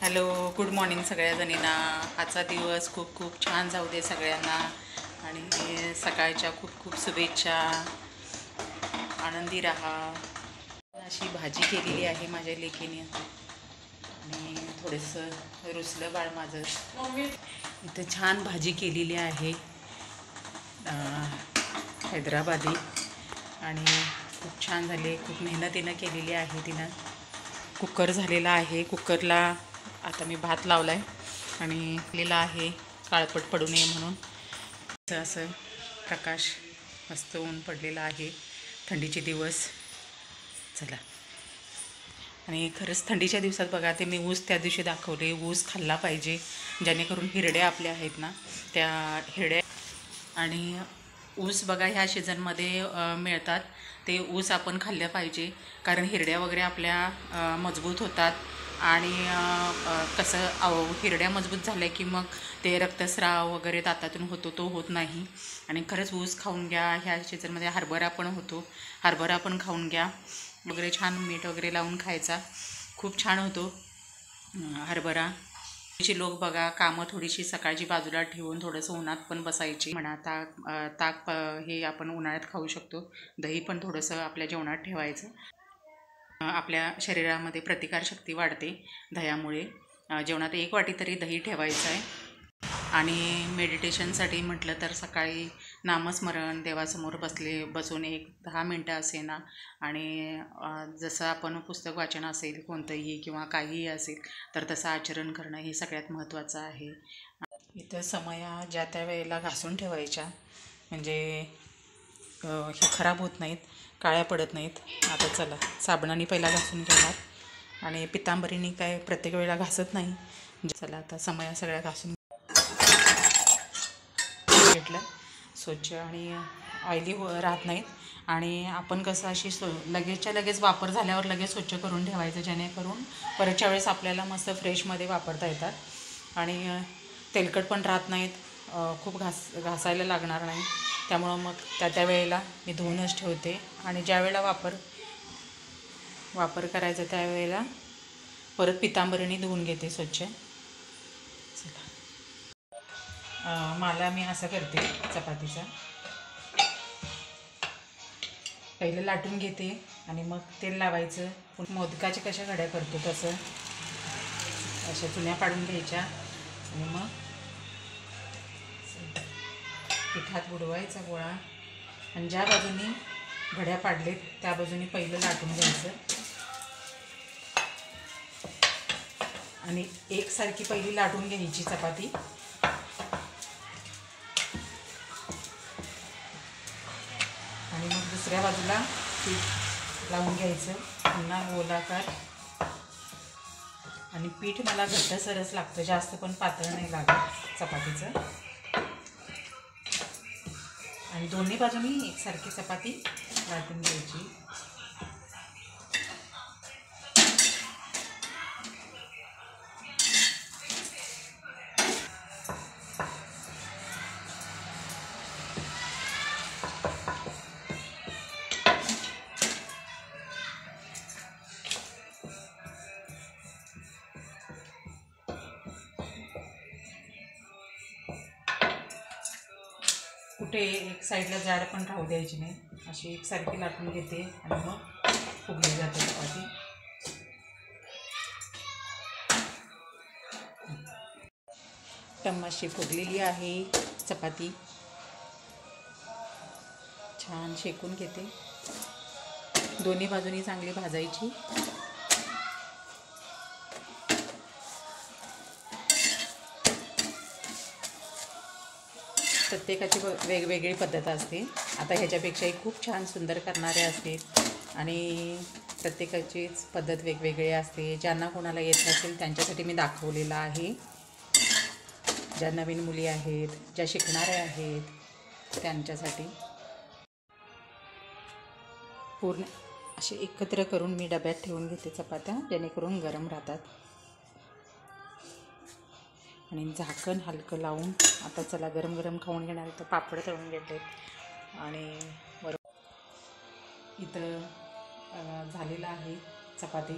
Hello, good morning सगळ्या जणींना. आजचा दिवस खूप खूप छान जाऊ दे सगळ्यांना आणि सकाळच्या खूप खूप शुभेच्छा. आनंदी राहा. अशी भाजी केलेली आहे माझ्या लेकीने आणि थोडंसं रुसलं बाळ माझं. इथं छान भाजी केलेली आहे हैदराबादी आणि खूप छान झाली. खूप मेहनतीनं केलेली आहे तिनं. कुकर झालेला आहे. कुकरला आता मी भात लावला आहे आणि लिहिला आहे काळपट पडू नये म्हणून. असं प्रकाश मस्त ऊन पडलेला आहे. थंडीचे दिवस. चला, आणि खरंच थंडीच्या दिवसात बघा, ते मी ऊस त्या दिवशी दाखवले. ऊस खाल्ला पाहिजे जेणेकरून हिरड्या आपल्या आहेत ना, त्या हिरड्या. आणि ऊस बघा ह्या सीझनमध्ये मिळतात. ते ऊस आपण खाल्लं पाहिजे कारण हिरड्या वगैरे आपल्या मजबूत होतात. आणि कसं हिरड्या मजबूत झाल्या की मग ते रक्तस्राव वगैरे दातातून होतो, तो होत नाही. आणि खरंच ऊस खाऊन घ्या. ह्या सीझनमध्ये हरभरा पण होतो, हरभरा पण खाऊन घ्या वगैरे. छान मीठ वगैरे लावून खायचा, खूप छान होतो हरभरा. लोक बघा कामं थोडीशी सकाळची बाजूला ठेवून थोडंसं उन्हात पण बसायची म्हणा. ताक हे आपण उन्हाळ्यात खाऊ शकतो. दही पण थोडंसं आपल्या जेवणात ठेवायचं. आपल्या शरीरामध्ये प्रतिकारशक्ती वाढते दह्यामुळे. जेवणात 1 वाटी तरी दही ठेवायचं आहे. आणि मेडिटेशनसाठी म्हटलं तर सकाळी नामस्मरण, देवासमोर बसून 10 मिनटं असेना. आणि जसं आपण पुस्तक वाचन असेल कोणतंही किंवा काहीही असेल तर तसं आचरण करणं हे सगळ्यात महत्त्वाचं आहे. इथं समया ज्या त्या वेळेला घासून ठेवायच्या म्हणजे हे खराब होत नाहीत, काळ्या पडत नाहीत. आता चला, साबणाने पहिला घासून घेणार आणि पितांबरीने काय प्रत्येक वेळेला घासत नाही. चला आता समया सगळ्या घासून घेतलं स्वच्छ आणि ऑइली राहत नाहीत. आणि आपण कसं अशी लगेचच्या लगेच वापर झाल्यावर लगेच स्वच्छ करून ठेवायचं जेणेकरून परतच्या वेळेस आपल्याला मस्त फ्रेशमध्ये वापरता येतात. आणि तेलकट पण राहत नाहीत, खूप घासायला लागणार नाही. त्यामुळं मग त्या वेळेला मी धुवूनच ठेवते. आणि ज्या वेळेला वापर करायचा त्यावेळेला परत पितांबरीने धुवून घेते स्वच्छ. मला मी असं करते चपातीचा. पहिलं लाटून घेते आणि मग तेल लावायचं. मोदकाचे कशा घड्या करतो तसं अशा चुन्या पाडून घ्यायच्या आणि मग पिठात बुडवायचा गोळा. आणि ज्या बाजूनी घड्या पाडलेत त्या बाजूनी पहिलं लाटून घ्यायचं. आणि एकसारखी पहिली लाटून घ्यायची चपाती. आणि मग दुसऱ्या बाजूला पीठ लावून घ्यायचं पुन्हा गोलाकार. आणि पीठ मला घट्टसरच लागतं, जास्त पण पातळ नाही लागत चपातीचं. आणि दोन्ही बाजूनी एकसारखी चपाती लाटून घ्यायची. कुठे एक साईडला जाड पण राहू द्यायची नाही, अशी एकसारखी लाटून घेते आणि मग फुगली जाते चपाती. टम्माशी फुगलेली आहे चपाती. छान शेकून घेते. दोन्ही बाजूनी चांगली भाजायची. प्रत्येकाची वेगवेगळी पद्धत असते. आता ह्याच्यापेक्षाही खूप छान सुंदर करणारे असतील आणि प्रत्येकाचीच पद्धत वेगवेगळी असते. ज्यांना कोणाला येत नसेल त्यांच्यासाठी मी दाखवलेलं आहे. ज्या नवीन मुली आहेत, ज्या शिकणाऱ्या आहेत त्यांच्यासाठी पूर्ण असे एकत्र करून मी डब्यात ठेवून घेते चपात्या, जेणेकरून गरम राहतात. आणि झाकण हलकं लावून आता चला गरम गरम खाऊन घेणार. तर पापड तळून घेते आणि इथं झालेलं आहे चपाती.